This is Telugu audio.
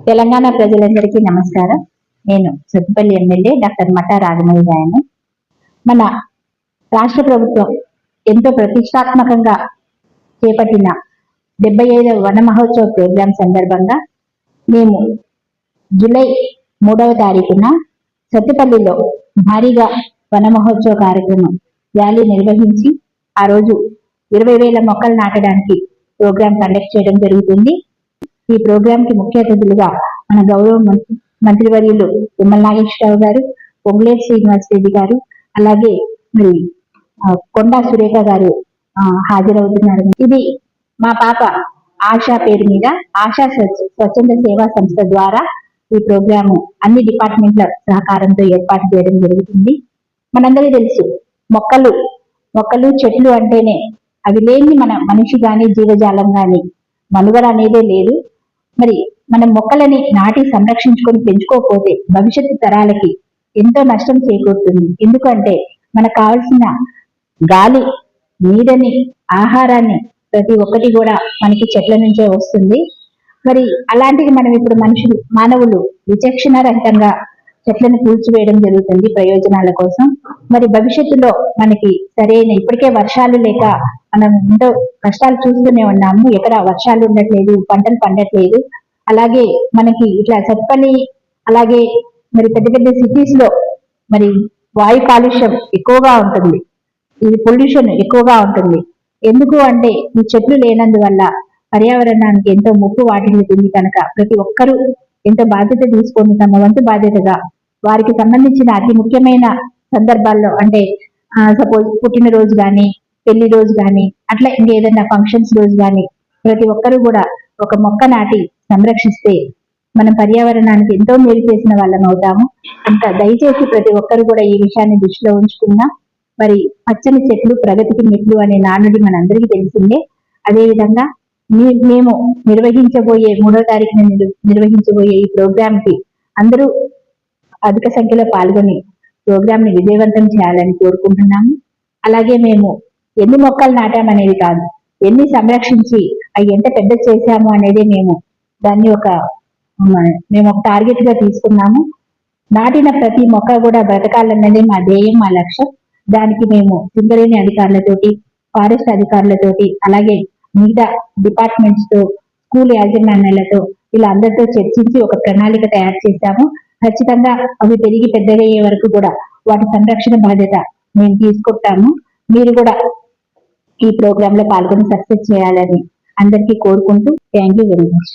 తెలంగాణ ప్రజలందరికీ నమస్కారం. నేను సత్తుపల్లి ఎమ్మెల్యే డాక్టర్ మట్టా రాఘమయ్య. మన రాష్ట్ర ప్రభుత్వం ఎంతో ప్రతిష్టాత్మకంగా చేపట్టిన 75వ వన మహోత్సవ ప్రోగ్రాం సందర్భంగా మేము జూలై 3వ తారీఖున సత్తుపల్లిలో భారీగా వన మహోత్సవ కార్యక్రమం ర్యాలీ నిర్వహించి ఆ రోజు 20,000 మొక్కలు నాటడానికి ప్రోగ్రాం కండక్ట్ చేయడం జరుగుతుంది. ఈ ప్రోగ్రాం కి ముఖ్య అతిథులుగా మన గౌరవ మంత్రివర్యులు తుమ్మల నాగేశ్వరరావు గారు, పొంగులేటి శ్రీనివాస్ రెడ్డి గారు, అలాగే మరి కొండా సురేఖ గారు హాజరవుతున్నారు. ఇది మా పాప ఆశా పేరు మీద ఆశా స్వచ్ఛంద సేవా సంస్థ ద్వారా ఈ ప్రోగ్రాము అన్ని డిపార్ట్మెంట్ల సహకారంతో ఏర్పాటు చేయడం జరుగుతుంది. మనందరికీ తెలుసు, మొక్కలు చెట్లు అంటేనే అవి లేని మన మనిషి గాని జీవజాలం గాని మనుగడ అనేదే లేదు. మరి మనం మొక్కలని నాటి సంరక్షించుకొని పెంచుకోకపోతే భవిష్యత్తు తరాలకి ఎంతో నష్టం చేకూరుతుంది. ఎందుకంటే మనకు కావాల్సిన గాలి, నీడని, ఆహారాన్ని ప్రతి ఒక్కటి కూడా మనకి చెట్ల నుంచే వస్తుంది. మరి అలాంటిది మనం ఇప్పుడు మానవులు విచక్షణ రహితంగా చెట్లను కూల్చివేయడం జరుగుతుంది ప్రయోజనాల కోసం. మరి భవిష్యత్తులో మనకి సరైన ఇప్పటికే వర్షాలు లేక మనం ఎంతో కష్టాలు చూస్తూనే ఉన్నాము. ఎక్కడ వర్షాలు ఉండట్లేదు, పంటలు పండట్లేదు. అలాగే మనకి ఇట్లా సత్పల్లి అలాగే మరి పెద్ద పెద్ద సిటీస్ లో మరి వాయు కాలుష్యం ఎక్కువగా ఉంటుంది, ఇది పొల్యూషన్ ఎక్కువగా ఉంటుంది. ఎందుకు అంటే ఈ చెట్లు లేనందువల్ల పర్యావరణానికి ఎంతో ముప్పు వాటిల్లుతుంది. కనుక ప్రతి ఒక్కరూ ఎంతో బాధ్యత తీసుకొని తమ వంతు బాధ్యతగా వారికి సంబంధించిన అతి ముఖ్యమైన సందర్భాల్లో అంటే సపోజ్ పుట్టినరోజు కానీ, పెళ్లి రోజు కానీ, అట్లా ఇంకేదైనా ఫంక్షన్స్ రోజు కానీ ప్రతి ఒక్కరూ కూడా ఒక మొక్క నాటి సంరక్షిస్తే మనం పర్యావరణానికి ఎంతో మేలు చేసిన వాళ్ళం అవుతాము. కనుక దయచేసి ప్రతి ఒక్కరు కూడా ఈ విషయాన్ని దృష్టిలో ఉంచుకున్నా. మరి పచ్చని చెట్లు ప్రగతికి మెట్లు అనే నానుడి మనందరికీ తెలిసిందే. అదేవిధంగా మేము నిర్వహించబోయే 3వ తారీఖున నిర్వహించబోయే ఈ ప్రోగ్రామ్ కి అందరూ అధిక సంఖ్యలో పాల్గొని ప్రోగ్రామ్ ని విజయవంతం చేయాలని కోరుకుంటున్నాము. అలాగే మేము ఎన్ని మొక్కలు నాటామనేది కాదు, ఎన్ని సంరక్షించి అవి ఎంత పెద్ద చేశాము అనేది మేము ఒక టార్గెట్ గా తీసుకున్నాము. నాటిన ప్రతి మొక్క కూడా బ్రతకాలన్నది మా ధ్యేయం, మా లక్ష్యం. దానికి మేము సింగరేణి అధికారులతోటి, ఫారెస్ట్ అధికారులతోటి, అలాగే మిగతా డిపార్ట్మెంట్స్ తో, స్కూల్ యాజమాన్యాలతో ఇలా అందరితో చర్చించి ఒక ప్రణాళిక తయారు చేశాము. ఖచ్చితంగా అవి పెరిగి పెద్దగయ్యే వరకు కూడా వాటి సంరక్షణ బాధ్యత మేము తీసుకుంటాము. మీరు కూడా ఈ ప్రోగ్రామ్ లో పాల్గొని సక్సెస్ చేయాలని అందరికీ కోరుకుంటూ థ్యాంక్ యూ వెరీ మచ్.